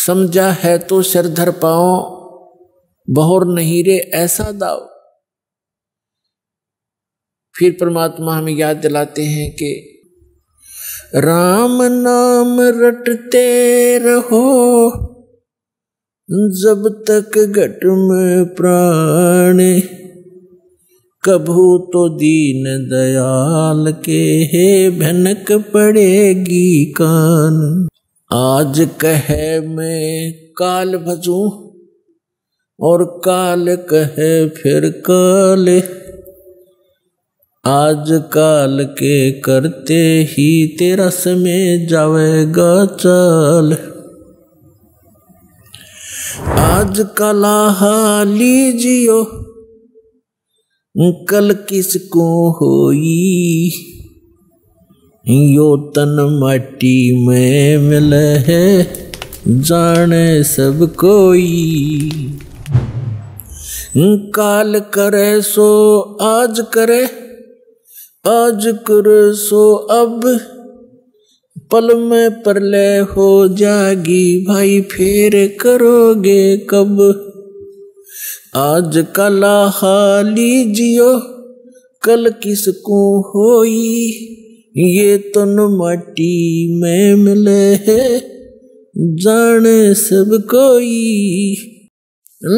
समझा है तो सिर धर पाओ, बहुर नहीं रे ऐसा दाव। फिर परमात्मा हमें याद दिलाते हैं कि राम नाम रटते रहो जब तक घट में प्राण, कभू तो दीन दयाल के हे भनक पड़ेगी कान। आज कहे मैं काल भजूं और काल कहे फिर काल, आज काल के करते ही तेरा समय जावेगा चाल। आज कला हाली जियो कल किसको होई, यो तन माटी में मिल है जाने सब कोई। काल करे सो आज करे, आज करे सो अब, पल में प्रलय हो जागी भाई फिर करोगे कब। आज कला हाली जियो कल किसको होई, ये तन माटी में मिले है जाने सब कोई।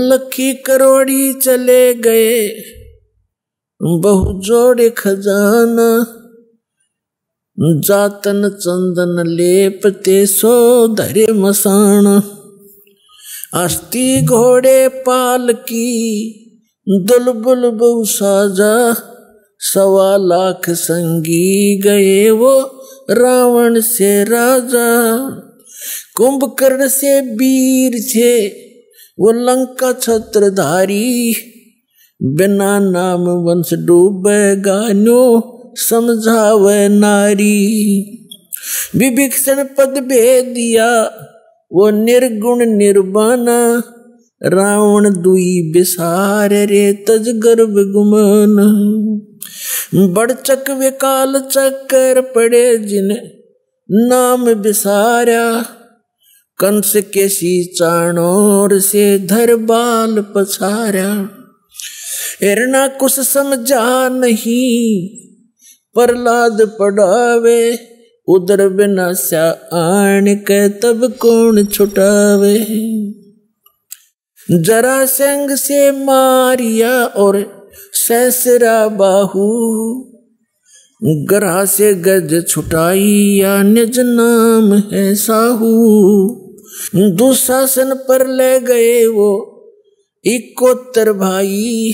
लखी करोड़ी चले गए बहु जोड़े खजाना, जातन चंदन लेपते सो धरे मसाना। अस्थि घोड़े पाल की दुलबुल बहु साजा, 1.25 लाख संगी गए वो रावण से राजा। कुंभकर्ण से वीर थे वो लंका छत्रधारी, बिना नाम वंश डूबेगा न्यो समझावे नारी। विभीषण पद भेद दिया वो निर्गुण निर्वाणा, रावण दुई बिसार रे तज गर्भ गुमान। बड़चक विकाल चक्कर पड़े जिन नाम बिसारा, कंस के सी चाणोर से धर बाल पछारा। हिरणा कुछ समझा नहीं प्रहलाद पढ़ावे, उदर विनाशा आन के तब कौन छुटावे। जरासंध से मारिया और सैसरा बाहू, ग्रह से गज छुटाइया निज नाम है साहू। दुशासन पर ले गए वो 71 भाई,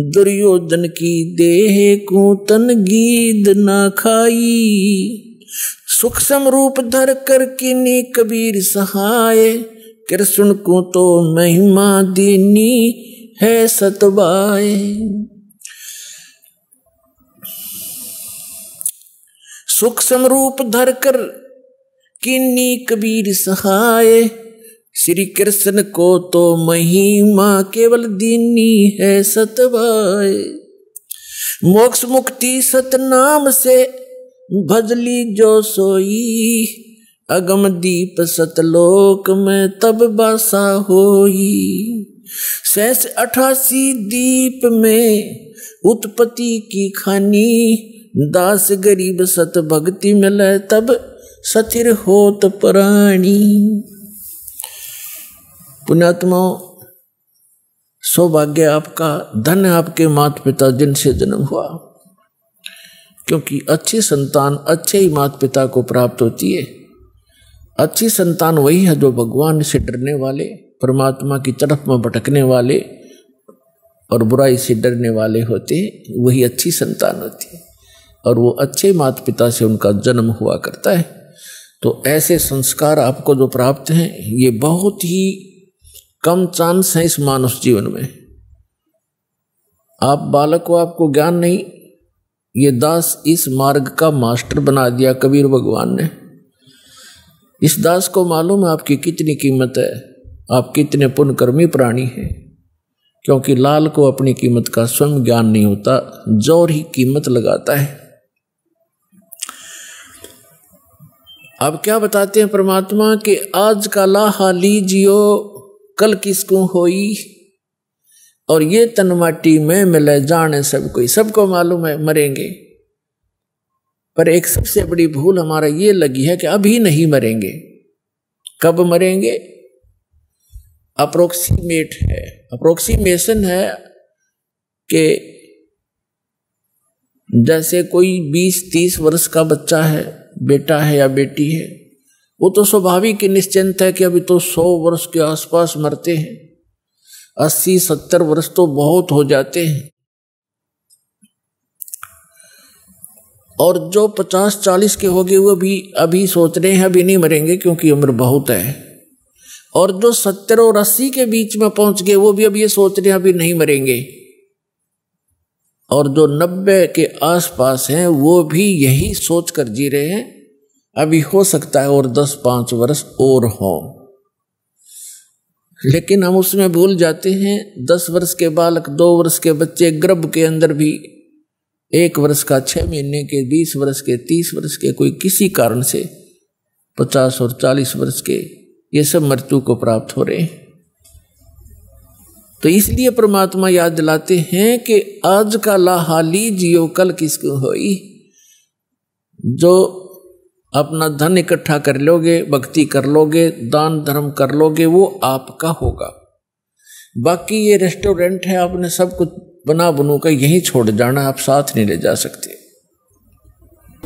दुर्योधन की देह को तन गीद ना खाई। सूक्ष्म रूप धर कर किन्नी कबीर सहाय, कृष्ण को तो महिमा दीनी है सतबाए। सूक्ष्म रूप धर कर किन्नी कबीर सहाय, श्री कृष्ण को तो महिमा केवल दीनी है सतबाए। मोक्ष मुक्ति सतनाम से भजली जो सोई, अगम दीप सतलोक में तब बासा होई। 88 दीप में उत्पत्ति की खानी, दास गरीब सत भक्ति मिले तब सथिर होत प्राणी। पुण्यात्माओं, सौभाग्य आपका, धन्य आपके माता पिता जिनसे जन्म हुआ, क्योंकि अच्छी संतान अच्छे ही माता पिता को प्राप्त होती है। अच्छी संतान वही है जो भगवान से डरने वाले, परमात्मा की तरफ में भटकने वाले और बुराई से डरने वाले होते हैं, वही अच्छी संतान होती है। और वो अच्छे माता पिता से उनका जन्म हुआ करता है। तो ऐसे संस्कार आपको जो प्राप्त हैं, ये बहुत ही कम चांस है इस मानव जीवन में। आप बालक को आपको ज्ञान नहीं, ये दास इस मार्ग का मास्टर बना दिया कबीर भगवान ने। इस दास को मालूम है आपकी कितनी कीमत है, आप कितने पुण्यकर्मी प्राणी हैं, क्योंकि लाल को अपनी कीमत का स्वयं ज्ञान नहीं होता, जोर ही कीमत लगाता है। अब क्या बताते हैं परमात्मा कि आज का लाहा लीजियो कल किसको होई, और ये तन माटी में मिले जाने सब कोई, सबको मालूम है मरेंगे। पर एक सबसे बड़ी भूल हमारा ये लगी है कि अभी नहीं मरेंगे। कब मरेंगे? अप्रोक्सीमेट है, अप्रोक्सीमेशन है कि जैसे कोई 20-30 वर्ष का बच्चा है, बेटा है या बेटी है, वो तो स्वाभाविक ही निश्चिंत है कि अभी तो 100 वर्ष के आसपास मरते हैं, 80-70 वर्ष तो बहुत हो जाते हैं। और जो 50-40 के हो गए वो भी अभी सोच रहे हैं अभी नहीं मरेंगे क्योंकि उम्र बहुत है। और जो 70 और 80 के बीच में पहुंच गए वो भी अब ये सोच रहे हैं अभी नहीं मरेंगे। और जो 90 के आसपास हैं वो भी यही सोच कर जी रहे हैं अभी हो सकता है और 10-5 वर्ष और हो। लेकिन हम उसमें भूल जाते हैं 10 वर्ष के बालक, 2 वर्ष के बच्चे गर्भ के अंदर भी, 1 वर्ष का 6 महीने के, 20 वर्ष के, 30 वर्ष के, कोई किसी कारण से 50 और 40 वर्ष के, ये सब मृत्यु को प्राप्त हो रहे हैं। तो इसलिए परमात्मा याद दिलाते हैं कि आज का लाहा लीजियो कल किसको होई। जो अपना धन इकट्ठा कर लोगे, भक्ति कर लोगे, दान धर्म कर लोगे, वो आपका होगा। बाकी ये रेस्टोरेंट है, आपने सब कुछ बना बनू का यहीं छोड़ जाना, आप साथ नहीं ले जा सकते।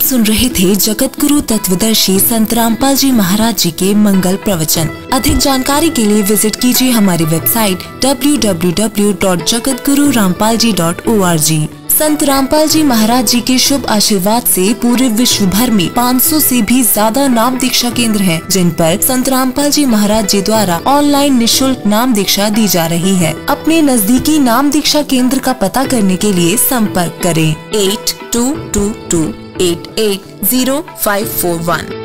सुन रहे थे जगत गुरु तत्वदर्शी संत रामपाल जी महाराज जी के मंगल प्रवचन। अधिक जानकारी के लिए विजिट कीजिए हमारी वेबसाइट www.jagatgururampalji.org। संत रामपाल जी महाराज जी के शुभ आशीर्वाद से पूरे विश्व भर में 500 से भी ज्यादा नाम दीक्षा केंद्र हैं, जिन पर संत रामपाल जी महाराज जी द्वारा ऑनलाइन निशुल्क नाम दीक्षा दी जा रही है। अपने नजदीकी नाम दीक्षा केंद्र का पता करने के लिए संपर्क करें 8222880541।